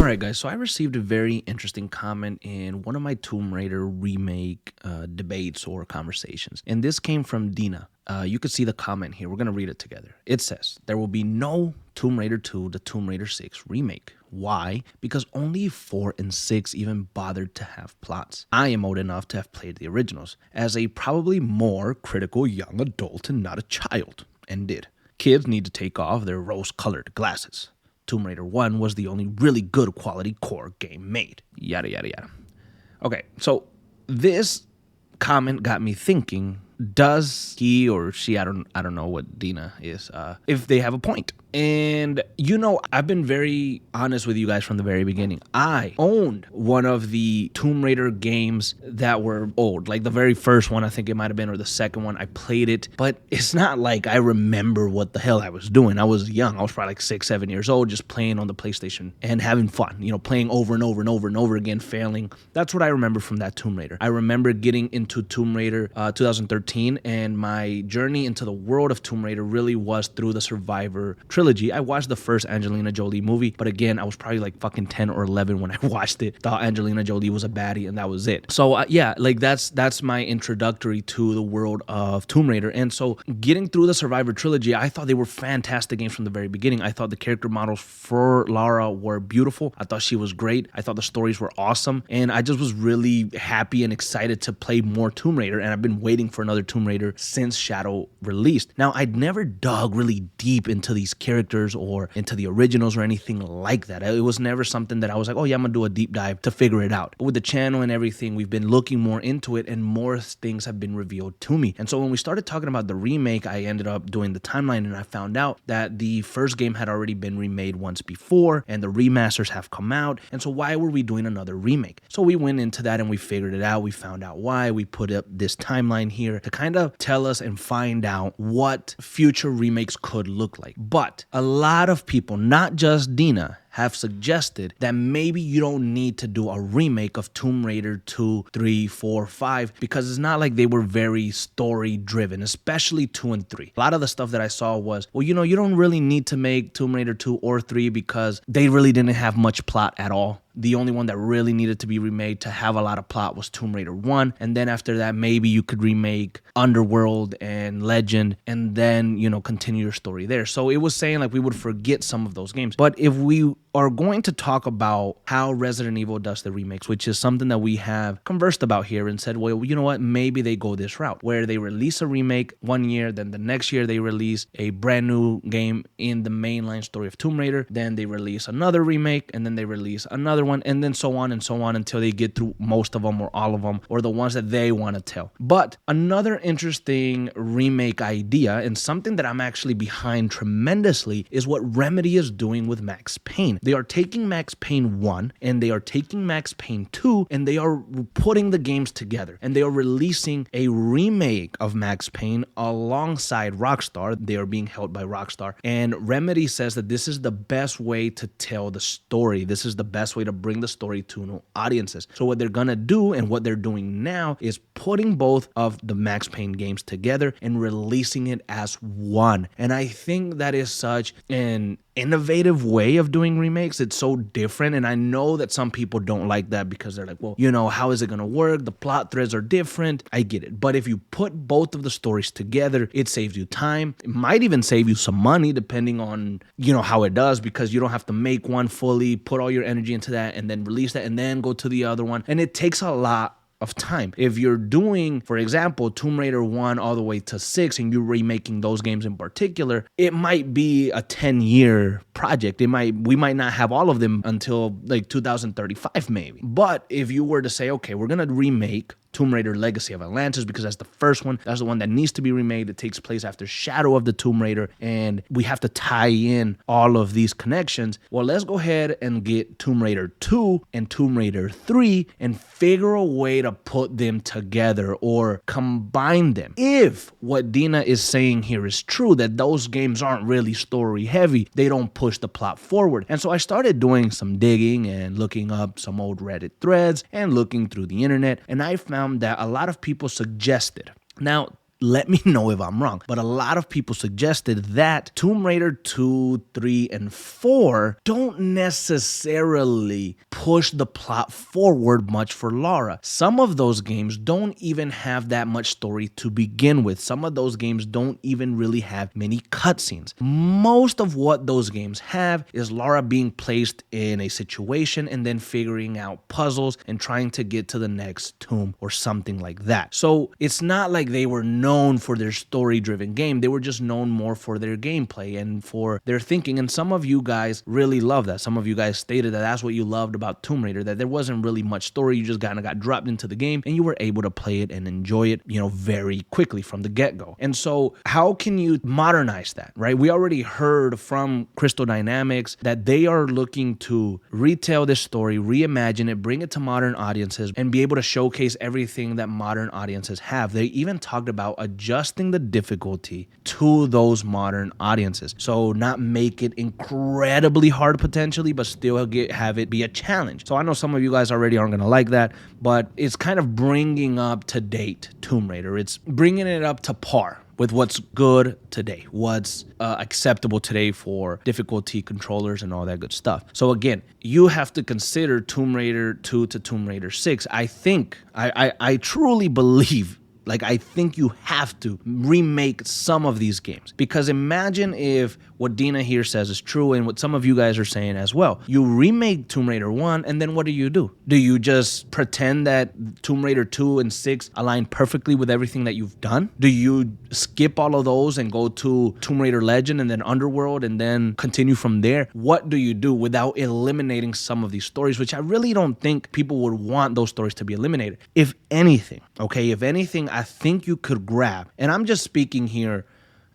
Alright guys, so I received a very interesting comment in one of my Tomb Raider remake debates or conversations. And this came from Dina. You can see the comment here. We're going to read it together. It says, there will be no Tomb Raider 2, the Tomb Raider 6 remake. Why? Because only 4 and 6 even bothered to have plots. I am old enough to have played the originals as a probably more critical young adult and not a child, and did. Kids need to take off their rose-colored glasses. Tomb Raider 1 was the only really good quality core game made. Yada, yada, yada. Okay, so this comment got me thinking, does he or she, I don't know what Dina is, if they have a point. And, I've been very honest with you guys from the very beginning. I owned one of the Tomb Raider games that were old. Like the very first one, I think it might have been, or the second one. I played it, but it's not like I remember what the hell I was doing. I was young. I was probably like 6, 7 years old, just playing on the PlayStation and having fun, playing over and over and over and over again, failing. That's what I remember from that Tomb Raider. I remember getting into Tomb Raider 2013, and my journey into the world of Tomb Raider really was through the Survivor trilogy. I watched the first Angelina Jolie movie, but again, I was probably like fucking 10 or 11 when I watched it. Thought Angelina Jolie was a baddie, and that was it. So that's my introductory to the world of Tomb Raider. And so getting through the Survivor trilogy, I thought they were fantastic games from the very beginning. I thought the character models for Lara were beautiful. I thought she was great. I thought the stories were awesome, and I just was really happy and excited to play more Tomb Raider, and I've been waiting for another Tomb Raider since Shadow released. Now, I'd never dug really deep into these characters or into the originals or anything like that. It was never something that I was like, oh yeah, I'm gonna do a deep dive to figure it out. With the channel and everything, we've been looking more into it, and more things have been revealed to me. And so when we started talking about the remake, I ended up doing the timeline, and I found out that the first game had already been remade once before, and the remasters have come out. And so why were we doing another remake? So we went into that and we figured it out. We found out why. We put up this timeline here to kind of tell us and find out what future remakes could look like. But a lot of people, not just Dina, have suggested that maybe you don't need to do a remake of Tomb Raider 2, 3, 4, 5, because it's not like they were very story driven, especially 2 and 3. A lot of the stuff that I saw was, well, you don't really need to make Tomb Raider 2 or 3 because they really didn't have much plot at all. The only one that really needed to be remade to have a lot of plot was Tomb Raider 1. And then after that, maybe you could remake Underworld and Legend and then, continue your story there. So it was saying like we would forget some of those games. But if we are going to talk about how Resident Evil does the remakes, which is something that we have conversed about here and said, well, you know what, maybe they go this route where they release a remake one year, then the next year they release a brand new game in the mainline story of Tomb Raider, then they release another remake, and then they release another one, and then so on until they get through most of them or all of them, or the ones that they want to tell. But another interesting remake idea, and something that I'm actually behind tremendously, is what Remedy is doing with Max Payne. They are taking Max Payne 1 and they are taking Max Payne 2 and they are putting the games together, and they are releasing a remake of Max Payne alongside Rockstar. They are being held by Rockstar, and Remedy says that this is the best way to tell the story. This is the best way to bring the story to new audiences. So what they're gonna do and what they're doing now is putting both of the Max Payne games together and releasing it as one. And I think that is such an innovative way of doing remakes. It's so different, and I know that some people don't like that because they're like, well, how is it gonna work? The plot threads are different. I get it. But if you put both of the stories together, it saves you time. It might even save you some money depending on how it does, because you don't have to make one fully, put all your energy into that, and then release that, and then go to the other one. And it takes a lot of time. If you're doing, for example, Tomb Raider 1 all the way to 6, and you're remaking those games in particular, it might be a 10-year project. We might not have all of them until like 2035 maybe. But if you were to say, okay, we're gonna remake Tomb Raider Legacy of Atlantis because that's the first one, that's the one that needs to be remade. It takes place after Shadow of the Tomb Raider, and we have to tie in all of these connections. Well, let's go ahead and get Tomb Raider 2 and Tomb Raider 3 and figure a way to put them together or combine them. If what Dina is saying here is true, that those games aren't really story heavy, they don't push the plot forward. And so I started doing some digging and looking up some old Reddit threads and looking through the internet, and I found that a lot of people suggested. Now, let me know if I'm wrong. But a lot of people suggested that Tomb Raider 2, 3, and 4 don't necessarily push the plot forward much for Lara. Some of those games don't even have that much story to begin with. Some of those games don't even really have many cutscenes. Most of what those games have is Lara being placed in a situation and then figuring out puzzles and trying to get to the next tomb or something like that. So it's not like they were known for their story-driven game. They were just known more for their gameplay and for their thinking. And some of you guys really love that. Some of you guys stated that that's what you loved about Tomb Raider, that there wasn't really much story. You just kind of got dropped into the game and you were able to play it and enjoy it, very quickly from the get-go. And so how can you modernize that, right? We already heard from Crystal Dynamics that they are looking to retell this story, reimagine it, bring it to modern audiences, and be able to showcase everything that modern audiences have. They even talked about adjusting the difficulty to those modern audiences. So not make it incredibly hard potentially, but still have it be a challenge. So I know some of you guys already aren't going to like that, but it's kind of bringing up to date Tomb Raider. It's bringing it up to par with what's good today, what's acceptable today for difficulty controllers and all that good stuff. So again, you have to consider Tomb Raider 2 to Tomb Raider 6. I truly believe, I think you have to remake some of these games, because imagine if what Dina here says is true and what some of you guys are saying as well. You remake Tomb Raider 1 and then what do? Do you just pretend that Tomb Raider 2 and 6 align perfectly with everything that you've done? Do you skip all of those and go to Tomb Raider Legend and then Underworld and then continue from there? What do you do without eliminating some of these stories, which I really don't think people would want those stories to be eliminated? If anything, I think you could grab, and I'm just speaking here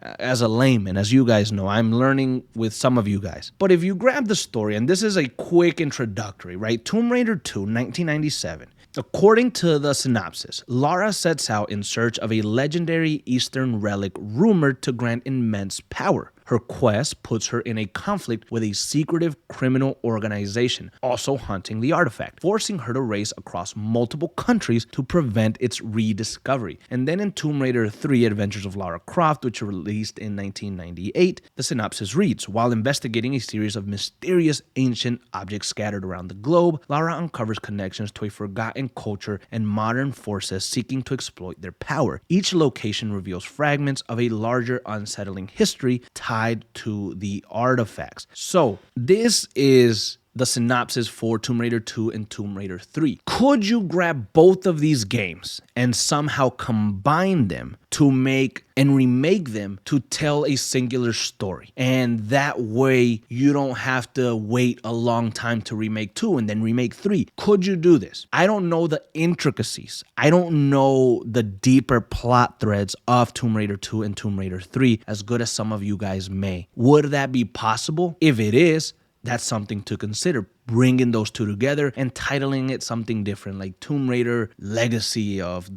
as a layman, as you guys know, I'm learning with some of you guys. But if you grab the story, and this is a quick introductory, right? Tomb Raider 2, 1997. According to the synopsis, Lara sets out in search of a legendary Eastern relic rumored to grant immense power. Her quest puts her in a conflict with a secretive criminal organization, also hunting the artifact, forcing her to race across multiple countries to prevent its rediscovery. And then in Tomb Raider 3 Adventures of Lara Croft, which were released in 1998, the synopsis reads, while investigating a series of mysterious ancient objects scattered around the globe, Lara uncovers connections to a forgotten culture and modern forces seeking to exploit their power. Each location reveals fragments of a larger unsettling history tied to the artifacts. So this is the synopsis for Tomb Raider 2 and Tomb Raider 3. Could you grab both of these games and somehow combine them to make and remake them to tell a singular story? And that way you don't have to wait a long time to remake 2 and then remake 3. Could you do this? I don't know the intricacies. I don't know the deeper plot threads of Tomb Raider 2 and Tomb Raider 3 as good as some of you guys may. Would that be possible? If it is, that's something to consider, bringing those two together and titling it something different, like Tomb Raider Legacy of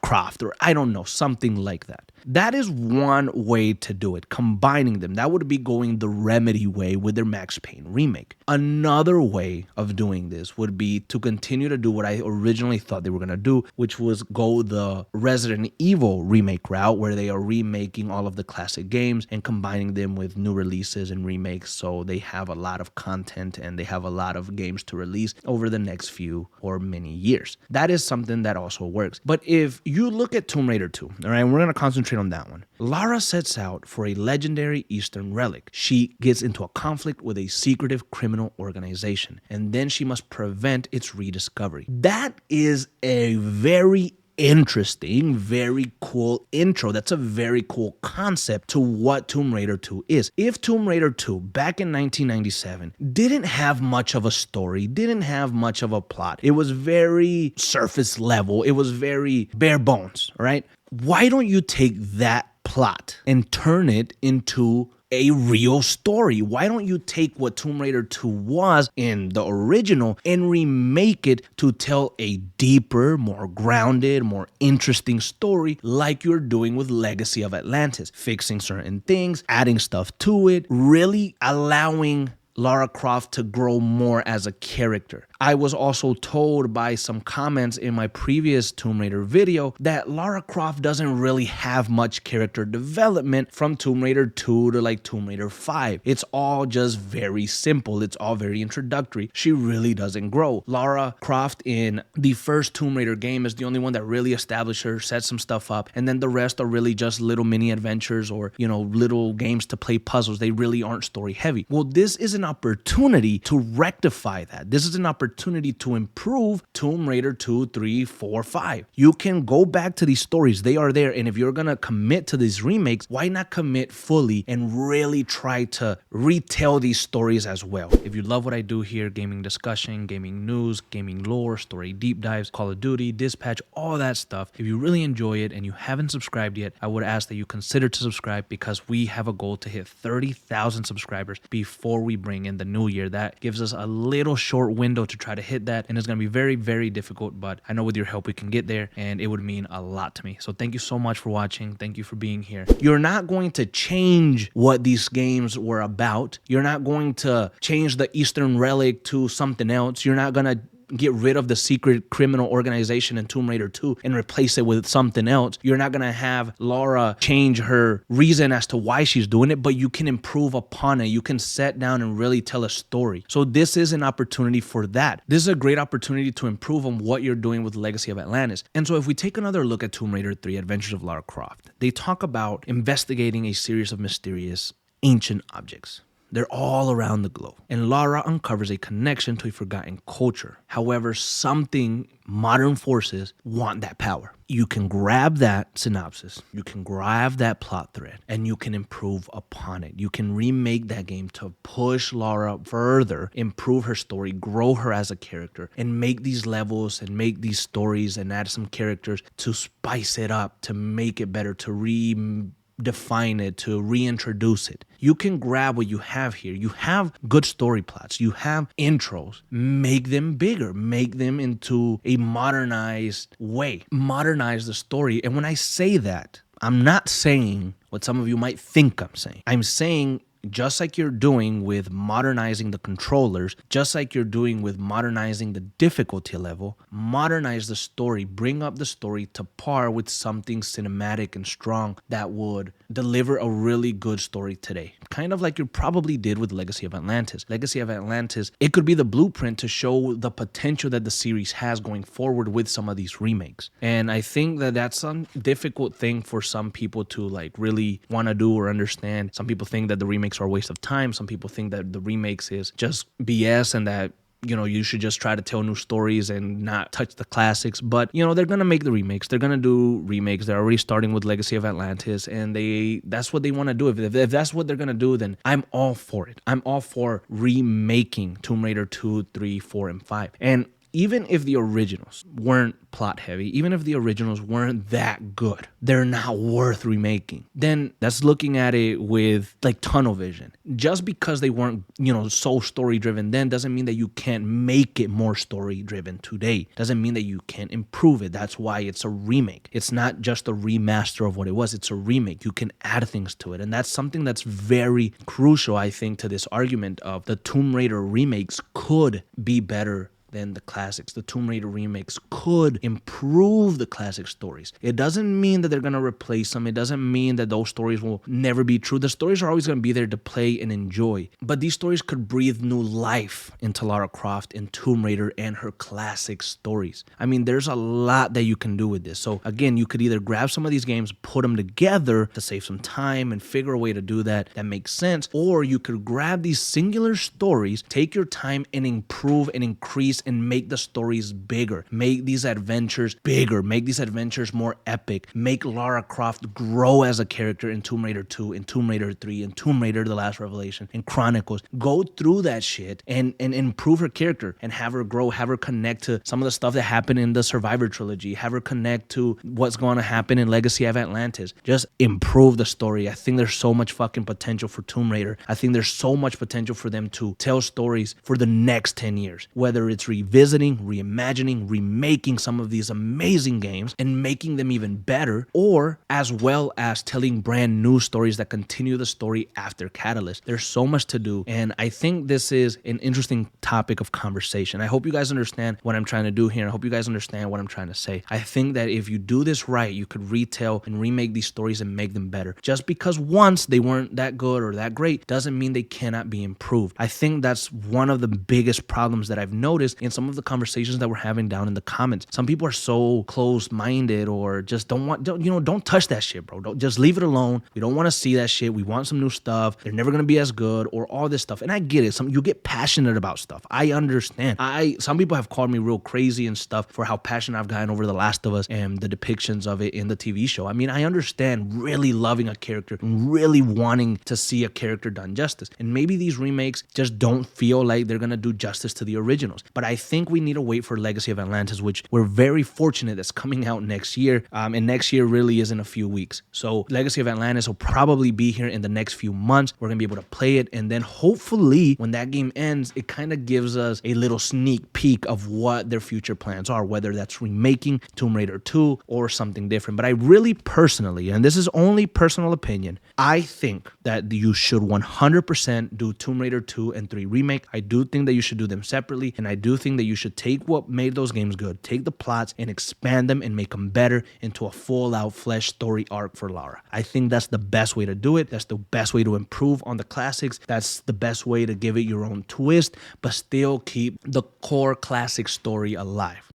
Croft, or I don't know, something like that. That is one way to do it, combining them. That would be going the Remedy way with their Max Payne remake. Another way of doing this would be to continue to do what I originally thought they were going to do, which was go the Resident Evil remake route, where they are remaking all of the classic games and combining them with new releases and remakes, so they have a lot of content and they have a lot of games to release over the next few or many years. That is something that also works. But if you look at Tomb Raider 2, all right, we're going to concentrate on that one. Lara sets out for a legendary Eastern relic. She gets into a conflict with a secretive criminal organization, and then she must prevent its rediscovery. That is a very interesting, very cool intro. That's a very cool concept to what Tomb Raider 2 is. If Tomb Raider 2 back in 1997 didn't have much of a story, didn't have much of a plot, it was very surface level, it was very bare bones, right? Why don't you take that plot and turn it into a real story? Why don't you take what Tomb Raider 2 was in the original and remake it to tell a deeper, more grounded, more interesting story like you're doing with Legacy of Atlantis, fixing certain things, adding stuff to it, really allowing Lara Croft to grow more as a character. I was also told by some comments in my previous Tomb Raider video that Lara Croft doesn't really have much character development from Tomb Raider 2 to like Tomb Raider 5. It's all just very simple. It's all very introductory. She really doesn't grow. Lara Croft in the first Tomb Raider game is the only one that really established her, set some stuff up, and then the rest are really just little mini adventures or, little games to play puzzles. They really aren't story heavy. Well, this is an opportunity to rectify that. This is an opportunity to improve Tomb Raider 2, 3, 4, 5. You can go back to these stories. They are there. And if you're going to commit to these remakes, why not commit fully and really try to retell these stories as well? If you love what I do here, gaming discussion, gaming news, gaming lore, story deep dives, Call of Duty, Dispatch, all that stuff, if you really enjoy it and you haven't subscribed yet, I would ask that you consider to subscribe because we have a goal to hit 30,000 subscribers before we bring in the new year. That gives us a little short window to try to hit that, and it's going to be very, very difficult, but I know with your help we can get there, and it would mean a lot to me. So thank you so much for watching. Thank you for being here. You're not going to change what these games were about. You're not going to change the Eastern Relic to something else. You're not going to get rid of the secret criminal organization in Tomb Raider 2 and replace it with something else. You're not going to have Lara change her reason as to why she's doing it, but you can improve upon it. You can sit down and really tell a story. So this is an opportunity for that. This is a great opportunity to improve on what you're doing with Legacy of Atlantis. And so if we take another look at Tomb Raider 3, Adventures of Lara Croft, they talk about investigating a series of mysterious ancient objects. They're all around the globe, and Lara uncovers a connection to a forgotten culture. However, something modern forces want that power. You can grab that synopsis, you can grab that plot thread, and you can improve upon it. You can remake that game to push Lara further, improve her story, grow her as a character, and make these levels and make these stories and add some characters to spice it up, to make it better, to redefine it, to reintroduce it. You can grab what you have here. You have good story plots. You have intros. Make them bigger. Make them into a modernized way. Modernize the story. And when I say that, I'm not saying what some of you might think I'm saying. I'm saying just like you're doing with modernizing the controllers, just like you're doing with modernizing the difficulty level, modernize the story, bring up the story to par with something cinematic and strong that would deliver a really good story today. Kind of like you probably did with Legacy of Atlantis. Legacy of Atlantis, it could be the blueprint to show the potential that the series has going forward with some of these remakes. And I think that that's a difficult thing for some people to like really want to do or understand. Some people think that the remakes are a waste of time. Some people think that the remakes is just BS and that you should just try to tell new stories and not touch the classics. But, they're going to make the remakes. They're going to do remakes. They're already starting with Legacy of Atlantis, and that's what they want to do. If that's what they're going to do, then I'm all for it. I'm all for remaking Tomb Raider 2, 3, 4, and 5. And even if the originals weren't plot heavy, even if the originals weren't that good, they're not worth remaking. Then that's looking at it with like tunnel vision. Just because they weren't, so story driven then doesn't mean that you can't make it more story driven today. Doesn't mean that you can't improve it. That's why it's a remake. It's not just a remaster of what it was. It's a remake. You can add things to it. And that's something that's very crucial, I think, to this argument of the Tomb Raider remakes could be better than the classics. The Tomb Raider remakes could improve the classic stories. It doesn't mean that they're going to replace them. It doesn't mean that those stories will never be true. The stories are always going to be there to play and enjoy. But these stories could breathe new life into Lara Croft and Tomb Raider and her classic stories. I mean, there's a lot that you can do with this. So again, you could either grab some of these games, put them together to save some time and figure a way to do that makes sense, or you could grab these singular stories, take your time and improve and increase and make the stories bigger, make these adventures bigger, make these adventures more epic, make Lara Croft grow as a character in Tomb Raider 2, in Tomb Raider 3, in Tomb Raider The Last Revelation, in Chronicles. Go through that shit and improve her character and have her grow, have her connect to some of the stuff that happened in the Survivor trilogy, have her connect to what's going to happen in Legacy of Atlantis. Just improve the story. I think there's so much fucking potential for Tomb Raider. I think there's so much potential for them to tell stories for the next 10 years, whether it's revisiting, reimagining, remaking some of these amazing games and making them even better, or as well as telling brand new stories that continue the story after Catalyst. There's so much to do, and I think this is an interesting topic of conversation. I hope you guys understand what I'm trying to do here. I hope you guys understand what I'm trying to say. I think that if you do this right, you could retell and remake these stories and make them better. Just because once they weren't that good or that great doesn't mean they cannot be improved. I think that's one of the biggest problems that I've noticed in some of the conversations that we're having down in the comments. Some people are so close-minded or just don't touch that shit, bro. Don't, just leave it alone. We don't want to see that shit. We want some new stuff. They're never gonna be as good or all this stuff. And I get it. You get passionate about stuff. I understand. Some people have called me real crazy and stuff for how passionate I've gotten over The Last of Us and the depictions of it in the TV show. I mean, I understand really loving a character and really wanting to see a character done justice. And maybe these remakes just don't feel like they're gonna do justice to the originals. But I think we need to wait for Legacy of Atlantis, which we're very fortunate that's coming out next year. And next year really is in a few weeks. So Legacy of Atlantis will probably be here in the next few months. We're gonna be able to play it, and then hopefully when that game ends, it kind of gives us a little sneak peek of what their future plans are, whether that's remaking Tomb Raider 2 or something different. But I really personally, and this is only personal opinion, I think that you should 100% do Tomb Raider 2 and 3 remake. I do think that you should do them separately, and I do think that you should take what made those games good, take the plots and expand them and make them better into a full-out flesh story arc for Lara. I think that's the best way to do it. That's the best way to improve on the classics. That's the best way to give it your own twist, but still keep the core classic story alive.